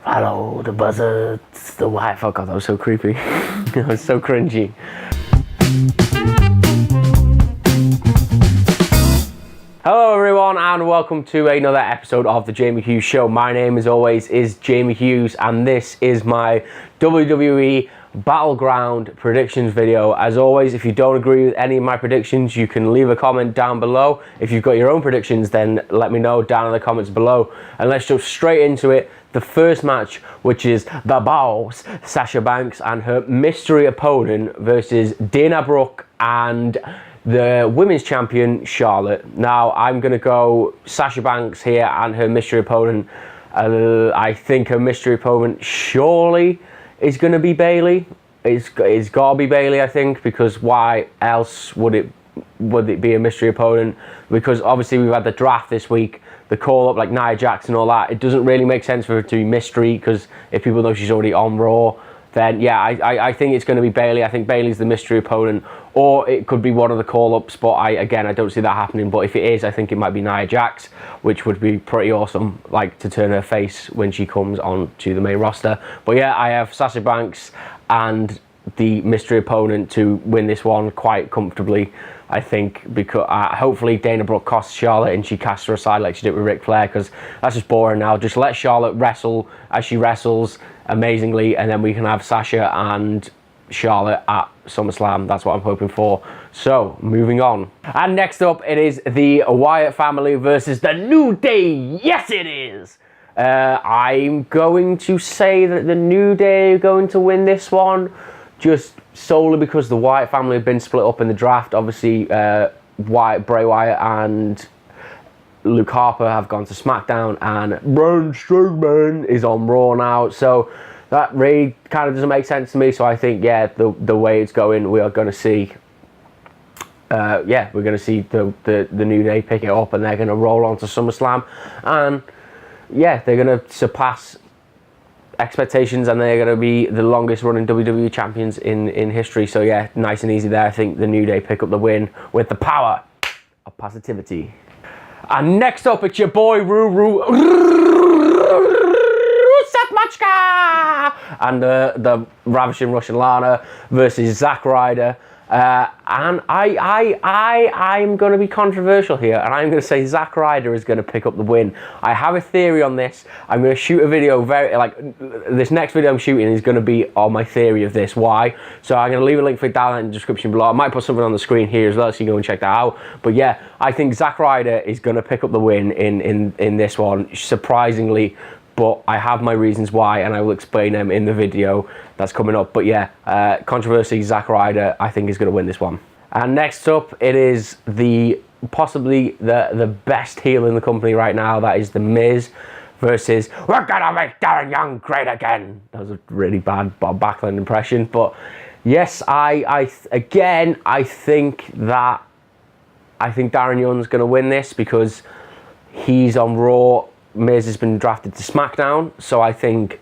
Follow the buzzards, the white. Oh God, that was so creepy. That was so cringy. Hello everyone and welcome to another episode of the Jamie Hughes Show. My name as always is Jamie Hughes and this is my WWE Battleground Predictions video. As always, if you don't agree with any of my predictions, you can leave a comment down below. If you've got your own predictions, then let me know down in the comments below. And let's jump straight into it. The first match, which is the boss, Sasha Banks, and her mystery opponent versus Dana Brooke and the women's champion, Charlotte. Now, I'm going to go Sasha Banks here and her mystery opponent. I think her mystery opponent surely is going to be Bayley. It's got to be Bayley, I think, because why else would it be a mystery opponent? Because obviously we've had the draft this week, the call-up like Nia Jax and all that. It doesn't really make sense for her to be mystery because if people know she's already on Raw, then yeah, I think it's going to be Bayley. I think Bayley's the mystery opponent, or it could be one of the call-ups, but I don't see that happening. But if it is, I think it might be Nia Jax, which would be pretty awesome, like to turn her face when she comes on to the main roster. But yeah, I have Sasha Banks and the mystery opponent to win this one quite comfortably, I think, because hopefully Dana Brooke costs Charlotte and she casts her aside like she did with Ric Flair, because that's just boring now. Just let Charlotte wrestle as she wrestles amazingly, and then we can have Sasha and Charlotte at SummerSlam. That's what I'm hoping for. So, moving on. And next up, it is the Wyatt family versus the New Day. Yes, it is! I'm going to say that the New Day are going to win this one, just solely because the Wyatt family have been split up in the draft. Obviously, Bray Wyatt and Luke Harper have gone to SmackDown, and Braun Strowman is on Raw now. So that really kind of doesn't make sense to me. So I think, yeah, the way it's going, we are going to see, we're going to see the New Day pick it up, and they're going to roll on to SummerSlam, and yeah, they're going to surpass expectations, and they're going to be the longest running WWE champions in history. So yeah, nice and easy there. I think the New Day pick up the win with the power of positivity. And next up, it's your boy Machka and the Ravishing Russian Lana versus Zack Ryder. And I'm going to be controversial here, and I'm going to say Zack Ryder is going to pick up the win. I have a theory on this. I'm going to shoot a video this next video I'm shooting is going to be on my theory of this. Why? So I'm going to leave a link for it down in the description below. I might put something on the screen here as well, so you can go and check that out. But yeah, I think Zack Ryder is going to pick up the win in this one, surprisingly. But I have my reasons why, and I will explain them in the video that's coming up. But yeah, controversy, Zack Ryder, I think, is going to win this one. And next up, it is possibly the best heel in the company right now. That is The Miz versus "We're gonna make Darren Young great again." That was a really bad Bob Backlund impression. But yes, I think Darren Young's going to win this because he's on Raw. Miz has been drafted to SmackDown, so I think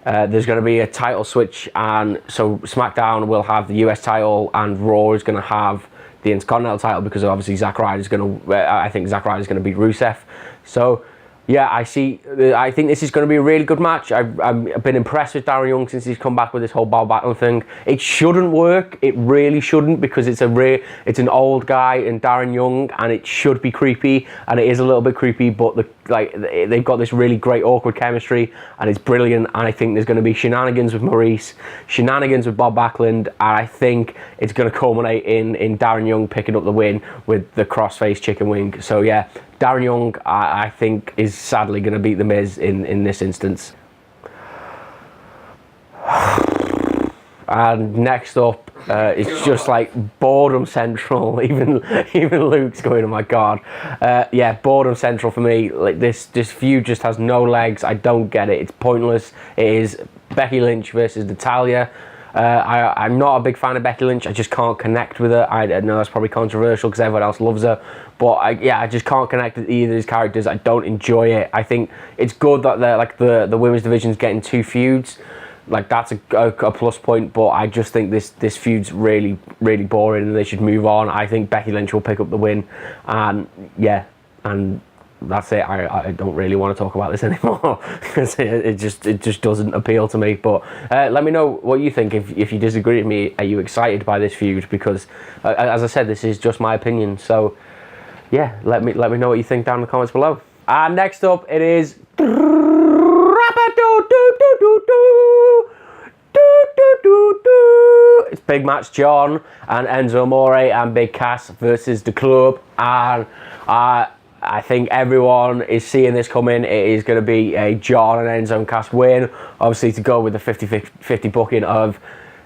there's going to be a title switch, and so SmackDown will have the US title, and Raw is going to have the Intercontinental title, because obviously Zack Ryder is going to. I think Zack Ryder is going to beat Rusev. So yeah, I think this is going to be a really good match. I've been impressed with Darren Young since he's come back with this whole Bob Backlund thing. It shouldn't work. It really shouldn't, because it's an old guy in Darren Young, and it should be creepy, and it is a little bit creepy. But they've got this really great awkward chemistry, and it's brilliant. And I think there's going to be shenanigans with Maurice, shenanigans with Bob Backlund, and I think it's going to culminate in Darren Young picking up the win with the crossface chicken wing. So yeah, Darren Young, I think, is sadly going to beat The Miz in this instance. And next up, it's just like boredom central. Even Luke's going, oh my god. Yeah, boredom central for me. Like this feud just has no legs. I don't get it. It's pointless. It is Becky Lynch versus Natalya. I'm not a big fan of Becky Lynch. I just can't connect with her. I know that's probably controversial because everyone else loves her, but I just can't connect with either of these characters. I don't enjoy it. I think it's good that the women's division's getting two feuds. Like, that's a plus point, but I just think this feud's really, really boring and they should move on. I think Becky Lynch will pick up the win, and yeah, and that's it. I don't really want to talk about this anymore because it just doesn't appeal to me. But let me know what you think. If you disagree with me, are you excited by this feud? Because as I said, this is just my opinion. So yeah, let me know what you think down in the comments below. And next up, it is it's big match, John and Enzo Amore and Big Cass versus the club, and I think everyone is seeing this coming. It is going to be a John and Enzo and Cass win, obviously to go with the 50-50 booking of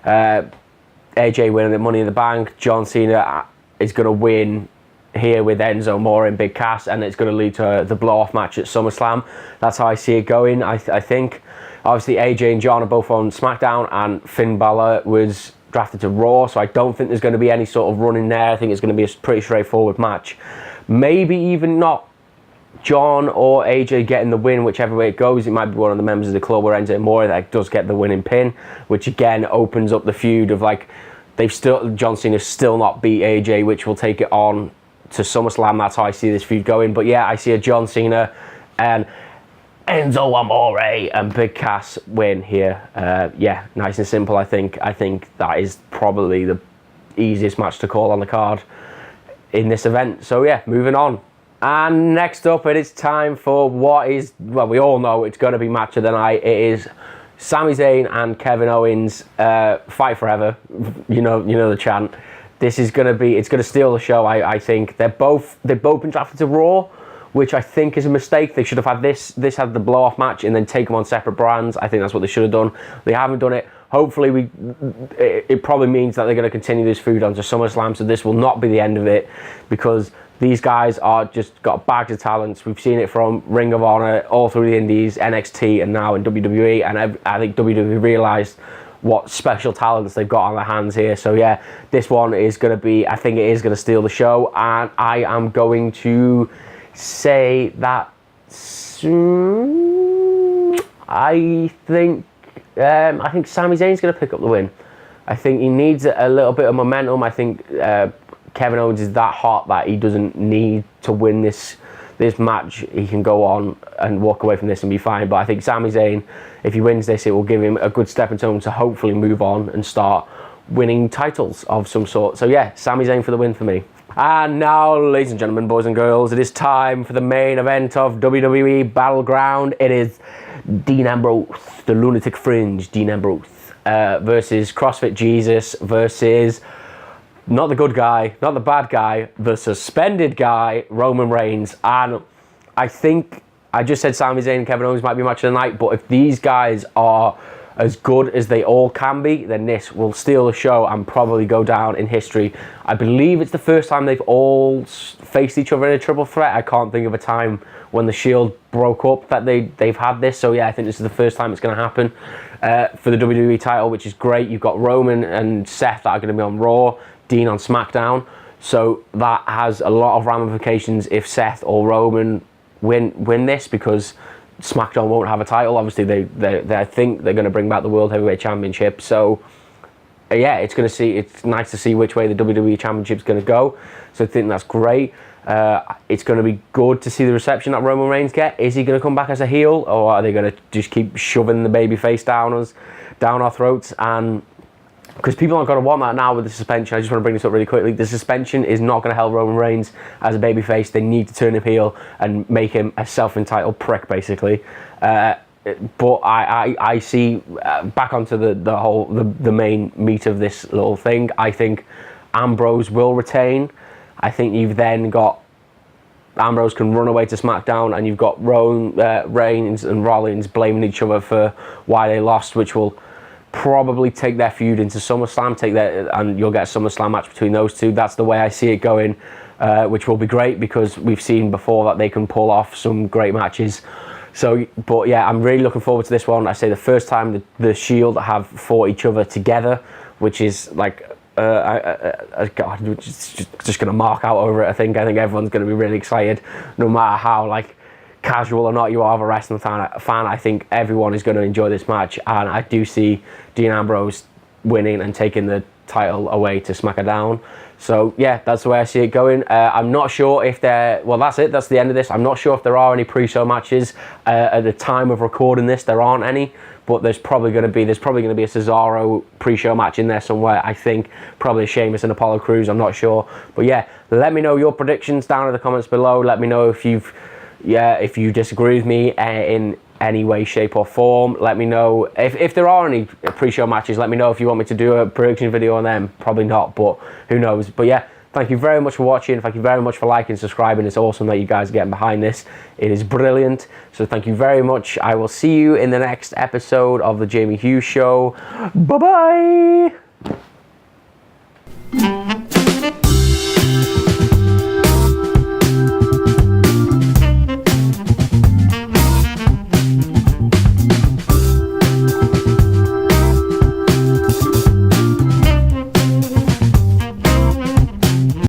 AJ winning the Money in the Bank. John Cena is going to win here with Enzo Amore and Big Cass, and it's going to lead to the blow-off match at SummerSlam. That's how I see it going. I think obviously AJ and John are both on SmackDown, and Finn Balor was drafted to Raw, so I don't think there's going to be any sort of run in there. I think it's going to be a pretty straightforward match. Maybe even not John or AJ getting the win, whichever way it goes. It might be one of the members of the club or Enzo Amore that does get the winning pin, which again opens up the feud of like John Cena's still not beat AJ, which will take it on to SummerSlam. That's how I see this feud going. But yeah, I see a John Cena and Enzo Amore and Big Cass win here. Yeah, nice and simple. I think that is probably the easiest match to call on the card in this event. So yeah, moving on. And next up, it is time for what is, well, we all know it's going to be match of the night. It is Sami Zayn and Kevin Owens, fight forever. You know the chant. This is going to be, it's going to steal the show. I think they've both been drafted to Raw, which I think is a mistake. They should have had this had the blow-off match and then take them on separate brands. I think that's what they should have done. They haven't done it. Hopefully, it probably means that they're going to continue this feud onto SummerSlam, so this will not be the end of it, because these guys are just got bags of talents. We've seen it from Ring of Honor, all through the Indies, NXT, and now in WWE, and I think WWE realised what special talents they've got on their hands here. So yeah, this one is going to be, I think it is going to steal the show, and I am going to say that I think Sami Zayn's going to pick up the win. I think he needs a little bit of momentum. I think Kevin Owens is that hot that he doesn't need to win this match. He can go on and walk away from this and be fine. But I think Sami Zayn, if he wins this, it will give him a good stepping stone to hopefully move on and start winning titles of some sort. So yeah, Sami Zayn for the win for me. And now, ladies and gentlemen, boys and girls, it is time for the main event of WWE Battleground. It is Dean Ambrose, the Lunatic Fringe, Dean Ambrose, versus CrossFit Jesus versus not the good guy, not the bad guy, the suspended guy, Roman Reigns. And I think I just said Sami Zayn and Kevin Owens might be match of the night, but if these guys are as good as they all can be, then this will steal the show and probably go down in history. I believe it's the first time they've all faced each other in a triple threat. I can't think of a time when the Shield broke up that they've had this. So yeah, I think this is the first time it's going to happen for the WWE title, which is great. You've got Roman and Seth that are going to be on Raw, Dean on SmackDown. So that has a lot of ramifications if Seth or Roman win this, because SmackDown won't have a title. Obviously, they think they're going to bring back the World Heavyweight Championship. So yeah, it's nice to see which way the WWE Championship is going to go. So I think that's great. It's going to be good to see the reception that Roman Reigns get. Is he going to come back as a heel, or are they going to just keep shoving the babyface down our throats? And because people aren't going to want that now with the suspension. I just want to bring this up really quickly. The suspension is not going to help Roman Reigns as a babyface. They need to turn him heel and make him a self-entitled prick, basically. But I see, back onto the main meat of this little thing, I think Ambrose will retain. I think you've then got Ambrose can run away to SmackDown, and you've got Reigns and Rollins blaming each other for why they lost, which will probably take their feud into SummerSlam, and you'll get a SummerSlam match between those two. That's the way I see it going, which will be great, because we've seen before that they can pull off some great matches. So, but yeah, I'm really looking forward to this one. I say the first time the Shield have fought each other together, which is like, God, just going to mark out over it. I think everyone's going to be really excited, no matter how like casual or not you are of a wrestling fan. I think everyone is going to enjoy this match, and I do see Dean Ambrose winning and taking the title away to SmackDown. So yeah, that's the way I see it going. I'm not sure if well, that's it. That's the end of this. I'm not sure if there are any pre-show matches at the time of recording this. There aren't any, but there's probably going to be a Cesaro pre-show match in there somewhere. I think probably Sheamus and Apollo Crews. I'm not sure, but yeah, let me know your predictions down in the comments below. Let me know if you disagree with me in any way, shape or form. Let me know if there are any pre-show matches. Let me know if you want me to do a prediction video on them. Probably not, but who knows. But yeah, thank you very much for watching. Thank you very much for liking and subscribing. It's awesome that you guys are getting behind this. It is brilliant. So thank you very much. I will see you in the next episode of the Jamie Hughes Show. Bye bye.